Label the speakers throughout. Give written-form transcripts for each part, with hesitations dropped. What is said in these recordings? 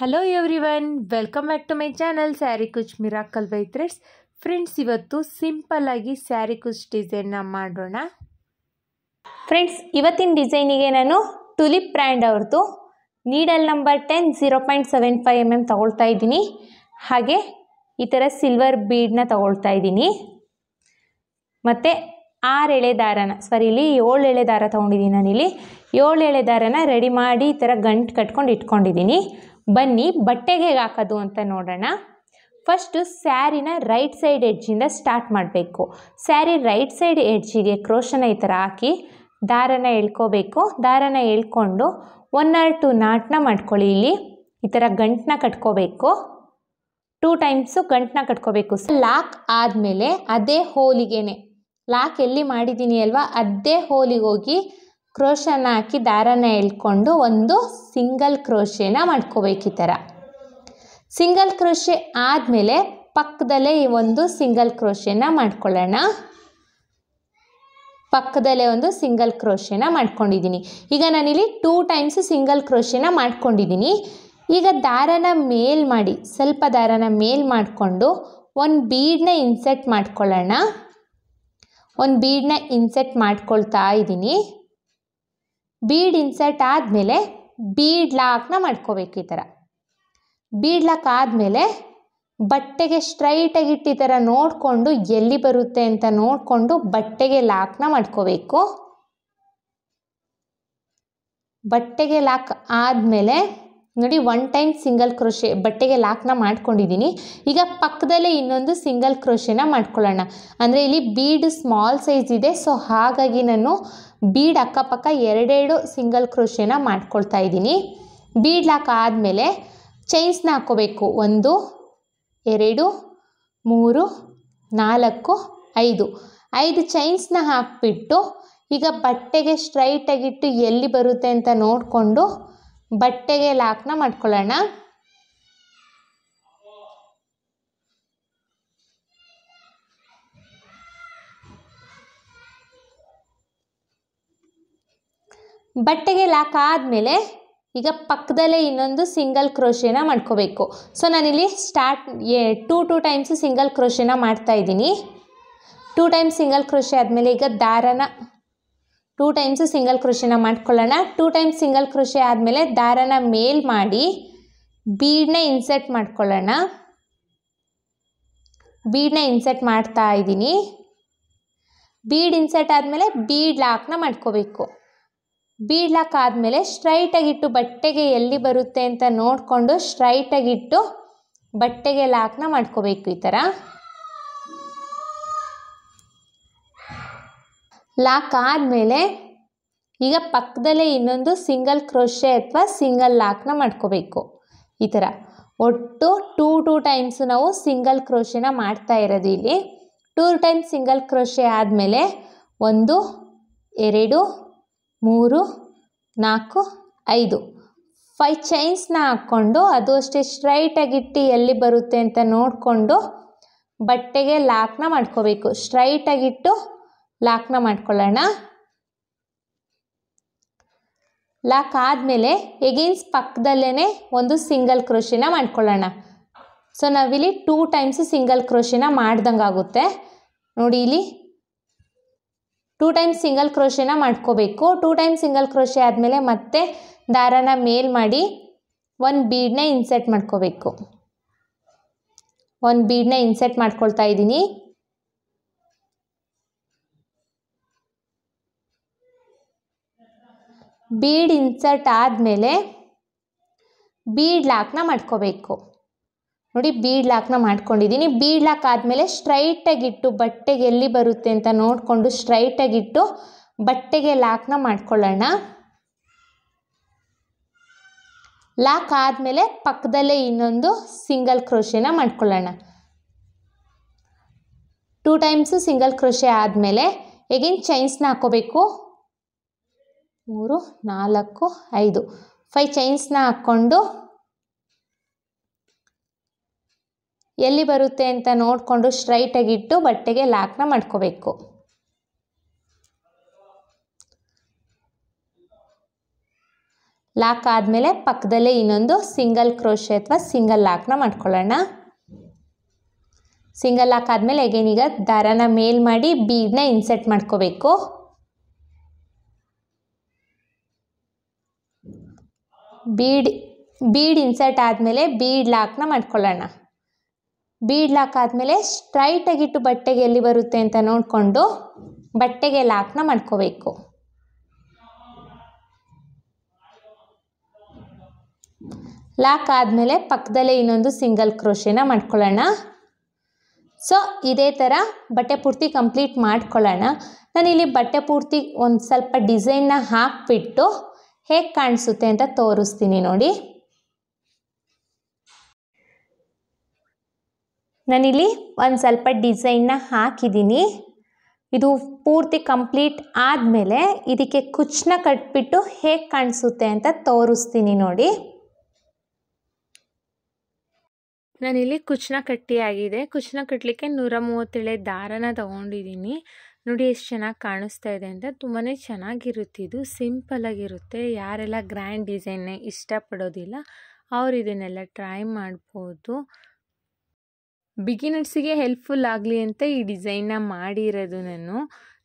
Speaker 1: Hello everyone, welcome back to my channel sari ಕುಚ್ miracle by threads. Friends, ಇವತ್ತು simple ಆಗಿ ಸ್ಯಾರಿ ಕುಚ್ ಡಿಸೈನ್ನ ಮಾಡೋಣ.
Speaker 2: ಫ್ರೆಂಡ್ಸ್, ಇವತ್ತಿನ ಡಿಸೈನಿಗೆ ನಾನು ಟುಲಿಪ್ ಬ್ರ್ಯಾಂಡ್ ಅವ್ರದ್ದು ನೀಡಲ್ ನಂಬರ್ 10 0.75 mm ತಗೊಳ್ತಾ ಇದ್ದೀನಿ. ಹಾಗೆ ಈ ಥರ ಸಿಲ್ವರ್ ಬೀಡ್ನ ತಗೊಳ್ತಾ ಇದ್ದೀನಿ. ಮತ್ತು 6 ಎಳೆ ದಾರನ ಇಲ್ಲಿ 7 ಎಳೆ ದಾರ ತೊಗೊಂಡಿದ್ದೀನಿ. ನಾನಿಲ್ಲಿ 7 ಎಳೆ ದಾರನ ರೆಡಿ ಮಾಡಿ ಈ ಥರ ಗಂಟು ಕಟ್ಕೊಂಡು ಇಟ್ಕೊಂಡಿದ್ದೀನಿ. ಬನ್ನಿ ಬಟ್ಟೆಗೆ ಹೇಗೆ ಹಾಕೋದು ಅಂತ ನೋಡೋಣ. ಫಸ್ಟು ಸ್ಯಾರಿನ ರೈಟ್ ಸೈಡ್ ಎಡ್ಜಿಂದ ಸ್ಟಾರ್ಟ್ ಮಾಡಬೇಕು. ಸ್ಯಾರಿ ರೈಟ್ ಸೈಡ್ ಎಡ್ಜಿಗೆ ಕ್ರೋಶನ ಈ ಥರ ಹಾಕಿ ದಾರನ ಎಳ್ಕೋಬೇಕು. ದಾರನ ಎಳ್ಕೊಂಡು 1 or 2 ನಾಟ್ನ ಮಾಡ್ಕೊಳ್ಳಿ. ಇಲ್ಲಿ ಈ ಥರ ಗಂಟನ್ನ ಕಟ್ಕೋಬೇಕು. 2 times ಗಂಟನ್ನ ಕಟ್ಕೋಬೇಕು. ಲಾಕ್ ಆದಮೇಲೆ ಅದೇ ಹೋಲಿಗೆನೆ ಲಾಕ್ ಎಲ್ಲಿ ಮಾಡಿದ್ದೀನಿ ಅಲ್ವಾ, ಅದೇ ಹೋಲಿಗೆ ಹೋಗಿ ಕ್ರೋಶನ ಹಾಕಿ ದಾರನ ಎಳ್ಕೊಂಡು ಒಂದು ಸಿಂಗಲ್ ಕ್ರೋಶೆನ ಮಾಡ್ಕೋಬೇಕು. ಈ ಥರ ಸಿಂಗಲ್ ಕ್ರೋಶೆ ಆದಮೇಲೆ ಪಕ್ಕದಲ್ಲೇ ಈ ಒಂದು ಸಿಂಗಲ್ ಕ್ರೋಶೆನ ಮಾಡ್ಕೊಳ್ಳೋಣ. ಪಕ್ಕದಲ್ಲೇ ಒಂದು ಸಿಂಗಲ್ ಕ್ರೋಶೆನ ಮಾಡ್ಕೊಂಡಿದ್ದೀನಿ. ಈಗ ನಾನಿಲ್ಲಿ 2 times ಸಿಂಗಲ್ ಕ್ರೋಶೆನ ಮಾಡ್ಕೊಂಡಿದ್ದೀನಿ. ಈಗ ದಾರನ ಮೇಲ್ ಮಾಡಿ, ಸ್ವಲ್ಪ ದಾರನ ಮೇಲ್ ಮಾಡಿಕೊಂಡು ಒಂದು ಬೀಡನ್ನ ಇನ್ಸೆಟ್ ಮಾಡ್ಕೊಳ್ಳೋಣ. ಒಂದು ಬೀಡನ್ನ ಇನ್ಸೆಟ್ ಮಾಡ್ಕೊಳ್ತಾ ಇದ್ದೀನಿ. ಬೀಡ್ ಇನ್ಸೆಟ್ ಆದಮೇಲೆ ಬೀಡ್ ಲಾಕ್ನ ಮಾಡ್ಕೋಬೇಕು. ಈ ಥರ ಬೀಡ್ ಲಾಕ್ ಆದಮೇಲೆ ಬಟ್ಟೆಗೆ ಸ್ಟ್ರೈಟಾಗಿಟ್ಟು ಈ ಥರ ನೋಡಿಕೊಂಡು ಎಲ್ಲಿ ಬರುತ್ತೆ ಅಂತ ನೋಡಿಕೊಂಡು ಬಟ್ಟೆಗೆ ಲಾಕ್ನ ಮಾಡ್ಕೋಬೇಕು. ಬಟ್ಟೆಗೆ ಲಾಕ್ ಆದಮೇಲೆ ನೋಡಿ 1 time ಸಿಂಗಲ್ ಕ್ರೋಶೆ ಬಟ್ಟೆಗೆ ಲಾಕ್ನ ಮಾಡ್ಕೊಂಡಿದ್ದೀನಿ. ಈಗ ಪಕ್ಕದಲ್ಲೇ ಇನ್ನೊಂದು ಸಿಂಗಲ್ ಕ್ರೋಶೆನ ಮಾಡ್ಕೊಳ್ಳೋಣ. ಅಂದರೆ ಇಲ್ಲಿ ಬೀಡ್ ಸ್ಮಾಲ್ ಸೈಜ್ ಇದೆ, ಸೊ ಹಾಗಾಗಿ ನಾನು ಬೀಡ್ ಅಕ್ಕಪಕ್ಕ 2 ಸಿಂಗಲ್ ಕ್ರೋಶೆನ ಮಾಡ್ಕೊಳ್ತಾ ಇದ್ದೀನಿ. ಬೀಡ್ ಲಾಕ್ ಆದಮೇಲೆ ಚೈನ್ಸ್ನ ಹಾಕ್ಕೋಬೇಕು. 1 2 3 4 5 ಚೈನ್ಸ್ನ ಹಾಕಿಬಿಟ್ಟು ಈಗ ಬಟ್ಟೆಗೆ ಸ್ಟ್ರೈಟಾಗಿಟ್ಟು ಎಲ್ಲಿ ಬರುತ್ತೆ ಅಂತ ನೋಡಿಕೊಂಡು ಬಟ್ಟೆಗೆ ಲಾಕ್ನ ಮಾಡ್ಕೊಳ್ಳೋಣ. ಬಟ್ಟೆಗೆ ಲಾಕ್ ಆದಮೇಲೆ ಈಗ ಪಕ್ಕದಲ್ಲೇ ಇನ್ನೊಂದು ಸಿಂಗಲ್ ಕ್ರೋಶೆನ ಮಾಡ್ಕೋಬೇಕು. ಸೊ ನಾನಿಲ್ಲಿ 2 times ಸಿಂಗಲ್ ಕ್ರೋಶೆನ ಮಾಡ್ತಾ ಇದ್ದೀನಿ. 2 times ಸಿಂಗಲ್ ಕ್ರೋಶೆ ಆದಮೇಲೆ ಈಗ ದಾರನ 2 times ಸಿಂಗಲ್ ಕ್ರೋಶೆನ ಮಾಡ್ಕೊಳ್ಳೋಣ. 2 times ಸಿಂಗಲ್ ಕ್ರೋಶೆ ಆದಮೇಲೆ ದಾರನ ಮೇಲ್ ಮಾಡಿ ಬೀಡನ್ನ ಇನ್ಸೆಟ್ ಮಾಡ್ಕೊಳ್ಳೋಣ. ಬೀಡನ್ನ ಇನ್ಸೆಟ್ ಮಾಡ್ತಾ ಇದ್ದೀನಿ. ಬೀಡ್ ಇನ್ಸೆಟ್ ಆದಮೇಲೆ ಬೀಡ್ ಲಾಕ್ನ ಮಾಡ್ಕೋಬೇಕು. ಬೀಡ್ ಲಾಕ್ ಆದಮೇಲೆ ಸ್ಟ್ರೈಟಾಗಿಟ್ಟು ಬಟ್ಟೆಗೆ ಎಲ್ಲಿ ಬರುತ್ತೆ ಅಂತ ನೋಡಿಕೊಂಡು ಸ್ಟ್ರೈಟಾಗಿಟ್ಟು ಬಟ್ಟೆಗೆ ಲಾಕ್ನ ಮಾಡ್ಕೋಬೇಕು. ಈ ಥರ ಲಾಕ್ ಆದಮೇಲೆ ಈಗ ಪಕ್ಕದಲ್ಲೇ ಇನ್ನೊಂದು ಸಿಂಗಲ್ ಕ್ರೋಶೆ ಅಥವಾ ಸಿಂಗಲ್ ಲಾಕ್ನ ಮಾಡ್ಕೋಬೇಕು. ಈ ಥರ ಒಟ್ಟು 2 times ನಾವು ಸಿಂಗಲ್ ಕ್ರೋಶೆನ ಮಾಡ್ತಾ ಇರೋದು. ಇಲ್ಲಿ 2 times ಸಿಂಗಲ್ ಕ್ರೋಶೆ ಆದಮೇಲೆ 1 2 3 4 5 ಚೈನ್ಸ್ನ ಹಾಕ್ಕೊಂಡು ಅದು ಅಷ್ಟೇ ಸ್ಟ್ರೈಟಾಗಿಟ್ಟು ಎಲ್ಲಿ ಬರುತ್ತೆ ಅಂತ ನೋಡಿಕೊಂಡು ಬಟ್ಟೆಗೆ ಲಾಕ್ನ ಮಾಡ್ಕೋಬೇಕು. ಸ್ಟ್ರೈಟಾಗಿಟ್ಟು ಲಾಕ್ನ ಮಾಡ್ಕೊಳ್ಳೋಣ. ಲಾಕ್ ಆದಮೇಲೆ ಎಗೇನ್ಸ್ ಪಕ್ಕದಲ್ಲೇ ಒಂದು ಸಿಂಗಲ್ ಕ್ರೋಶೆನ ಮಾಡ್ಕೊಳ್ಳೋಣ. ಸೊ ನಾವಿಲ್ಲಿ 2 times ಸಿಂಗಲ್ ಕ್ರೋಶೆನ ಮಾಡ್ದಂಗೆ ಆಗುತ್ತೆ. ನೋಡಿ, ಇಲ್ಲಿ 2 times ಸಿಂಗಲ್ ಕ್ರೋಶೆನ ಮಾಡ್ಕೋಬೇಕು. 2 times ಸಿಂಗಲ್ ಕ್ರೋಶೆ ಆದಮೇಲೆ ಮತ್ತೆ ದಾರನ ಮೇಲ್ ಮಾಡಿ ಒಂದು ಬೀಡನ್ನ ಇನ್ಸೆಟ್ ಮಾಡ್ಕೋಬೇಕು. ಒಂದು ಬೀಡನ್ನ ಇನ್ಸೆಟ್ ಮಾಡ್ಕೊಳ್ತಾ ಇದ್ದೀನಿ. ಬೀಡ್ ಇನ್ಸರ್ಟ್ ಆದಮೇಲೆ ಬೀಡ್ ಲಾಕ್ನ ಮಾಡ್ಕೋಬೇಕು. ನೋಡಿ, ಬೀಡ್ ಲಾಕ್ನ ಮಾಡ್ಕೊಂಡಿದ್ದೀನಿ. ಬೀಡ್ ಲಾಕ್ ಆದಮೇಲೆ ಸ್ಟ್ರೈಟಾಗಿಟ್ಟು ಬಟ್ಟೆಗೆ ಎಲ್ಲಿ ಬರುತ್ತೆ ಅಂತ ನೋಡಿಕೊಂಡು ಸ್ಟ್ರೈಟಾಗಿಟ್ಟು ಬಟ್ಟೆಗೆ ಲಾಕ್ನ ಮಾಡ್ಕೊಳ್ಳೋಣ. ಲಾಕ್ ಆದಮೇಲೆ ಪಕ್ಕದಲ್ಲೇ ಇನ್ನೊಂದು ಸಿಂಗಲ್ ಕ್ರೋಶೆನ ಮಾಡ್ಕೊಳ್ಳೋಣ. 2 times ಸಿಂಗಲ್ ಕ್ರೋಶೆ ಆದಮೇಲೆ ಎಗೇನ್ ಚೈನ್ಸ್ನ ಹಾಕ್ಕೋಬೇಕು. 3 4 5 ಚೈನ್ಸ್ನ ಹಾಕ್ಕೊಂಡು ಎಲ್ಲಿ ಬರುತ್ತೆ ಅಂತ ನೋಡಿಕೊಂಡು ಸ್ಟ್ರೈಟಾಗಿಟ್ಟು ಬಟ್ಟೆಗೆ ಲಾಕ್ನ ಮಾಡ್ಕೋಬೇಕು. ಲಾಕ್ ಆದಮೇಲೆ ಪಕ್ಕದಲ್ಲೇ ಇನ್ನೊಂದು ಸಿಂಗಲ್ ಕ್ರೋಶೆ ಅಥವಾ ಸಿಂಗಲ್ ಲಾಕ್ನ ಮಾಡ್ಕೊಳ್ಳೋಣ. ಸಿಂಗಲ್ ಲಾಕ್ ಆದಮೇಲೆ ಅಗೇನ್ ಈಗ ದಾರಾನ ಮೇಲ್ ಮಾಡಿ ಬೀಡ್ನ ಇನ್ಸರ್ಟ್ ಮಾಡ್ಕೋಬೇಕು. ಬೀಡ್ ಇನ್ಸರ್ಟ್ ಆದಮೇಲೆ ಬೀಡ್ ಲಾಕ್ನ ಮಾಡ್ಕೊಳ್ಳೋಣ. ಬೀಡ್ ಲಾಕ್ ಆದಮೇಲೆ ಸ್ಟ್ರೈಟಾಗಿಟ್ಟು ಬಟ್ಟೆಗೆ ಎಲ್ಲಿ ಬರುತ್ತೆ ಅಂತ ನೋಡಿಕೊಂಡು ಬಟ್ಟೆಗೆ ಲಾಕ್ನ ಮಾಡ್ಕೋಬೇಕು. ಲಾಕ್ ಆದಮೇಲೆ ಪಕ್ಕದಲ್ಲೇ ಇನ್ನೊಂದು ಸಿಂಗಲ್ ಕ್ರೋಶೆನ ಮಾಡ್ಕೊಳ್ಳೋಣ. ಸೊ ಇದೇ ಥರ ಬಟ್ಟೆ ಪೂರ್ತಿ ಕಂಪ್ಲೀಟ್ ಮಾಡ್ಕೊಳ್ಳೋಣ. ನಾನಿಲ್ಲಿ ಬಟ್ಟೆ ಪೂರ್ತಿ ಒಂದು ಸ್ವಲ್ಪ ಡಿಸೈನ್ನ ಹಾಕಿಬಿಟ್ಟು ಹೇಗೆ ಕಾಣಿಸುತ್ತೆ ಅಂತ ತೋರಿಸ್ತೀನಿ ನೋಡಿ. ನಾನಿಲ್ಲಿ ಒಂದು ಸ್ವಲ್ಪ ಡಿಸೈನ್ನ ಹಾಕಿದ್ದೀನಿ. ಇದು ಪೂರ್ತಿ ಕಂಪ್ಲೀಟ್ ಆದಮೇಲೆ ಇದಕ್ಕೆ ಕುಚ್ಚನ್ನ ಕಟ್ಬಿಟ್ಟು ಹೇಗೆ ಕಾಣಿಸುತ್ತೆ ಅಂತ ತೋರಿಸ್ತೀನಿ ನೋಡಿ.
Speaker 1: ನಾನಿಲ್ಲಿ ಕುಚ್ಚನ್ನ ಕಟ್ಟಿ ಆಗಿದೆ. ಕುಚ್ಚನ್ನ ಕಟ್ಟಲಿಕ್ಕೆ 137 ದಾರನ ತೊಗೊಂಡಿದ್ದೀನಿ. ನೋಡಿ ಎಷ್ಟು ಚೆನ್ನಾಗಿ ಕಾಣಿಸ್ತಾ ಇದೆ ಅಂತ. ತುಂಬಾ ಚೆನ್ನಾಗಿರುತ್ತೆ. ಇದು ಸಿಂಪಲಾಗಿರುತ್ತೆ. ಯಾರೆಲ್ಲ ಗ್ರ್ಯಾಂಡ್ ಡಿಸೈನ್ನ ಇಷ್ಟಪಡೋದಿಲ್ಲ ಅವ್ರು ಇದನ್ನೆಲ್ಲ ಟ್ರೈ ಮಾಡ್ಬೋದು. ಬಿಗಿನರ್ಸಿಗೆ ಹೆಲ್ಪ್ಫುಲ್ ಆಗಲಿ ಅಂತ ಈ ಡಿಸೈನ್ನ ಮಾಡಿರೋದು ನಾನು.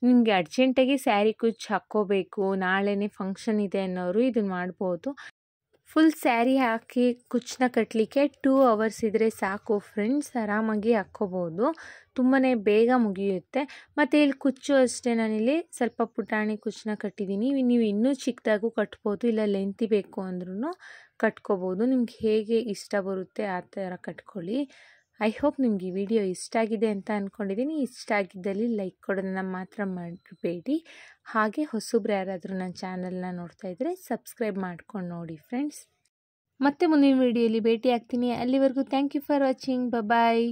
Speaker 1: ನಿಮಗೆ ಅರ್ಜೆಂಟಾಗಿ ಸ್ಯಾರಿ ಕುಚ್ಚು ಹಾಕ್ಕೋಬೇಕು, ನಾಳೆನೇ ಫಂಕ್ಷನ್ ಇದೆ ಅನ್ನೋರು ಇದನ್ನು ಮಾಡ್ಬೋದು. ಫುಲ್ ಸ್ಯಾರಿ ಹಾಕಿ ಕುಚ್ಚನ್ನ ಕಟ್ಟಲಿಕ್ಕೆ 2 ಅವರ್ಸ್ ಇದ್ದರೆ ಸಾಕು ಫ್ರೆಂಡ್ಸ್. ಆರಾಮಾಗಿ ಹಾಕ್ಕೋಬೋದು. ತುಂಬಾ ಬೇಗ ಮುಗಿಯುತ್ತೆ. ಮತ್ತು ಇಲ್ಲಿ ಕುಚ್ಚು ಅಷ್ಟೇ, ನಾನಿಲ್ಲಿ ಸ್ವಲ್ಪ ಪುಟಾಣಿ ಕುಚ್ಚನ್ನ ಕಟ್ಟಿದ್ದೀನಿ. ನೀವು ಇನ್ನೂ ಚಿಕ್ಕದಾಗೂ ಕಟ್ಬೋದು, ಇಲ್ಲ ಲೆಂತಿ ಬೇಕು ಅಂದ್ರೂ ಕಟ್ಕೋಬೋದು. ನಿಮ್ಗೆ ಹೇಗೆ ಇಷ್ಟ ಬರುತ್ತೆ ಆ ಥರ ಕಟ್ಕೊಳ್ಳಿ. ಐ ಹೋಪ್ ನಿಮ್ಗೆ ಈ ವಿಡಿಯೋ ಇಷ್ಟ ಆಗಿದೆ ಅಂತ ಅಂದ್ಕೊಂಡಿದ್ದೀನಿ. ಇಷ್ಟ ಆಗಿದ್ದಲ್ಲಿ ಲೈಕ್ ಕೊಡೋದನ್ನ ಮಾತ್ರ ಮಾಡಬೇಡಿ. ಹಾಗೆ ಹೊಸಬ್ರು ಯಾರಾದರೂ ನನ್ನ ಚಾನಲ್ನ ನೋಡ್ತಾ ಇದ್ದರೆ ಸಬ್ಸ್ಕ್ರೈಬ್ ಮಾಡ್ಕೊಂಡು ನೋಡಿ ಫ್ರೆಂಡ್ಸ್. ಮತ್ತೆ ಮುಂದಿನ ವಿಡಿಯೋಲಿ ಭೇಟಿ ಆಗ್ತೀನಿ. ಅಲ್ಲಿವರೆಗೂ thank you for watching. Bye.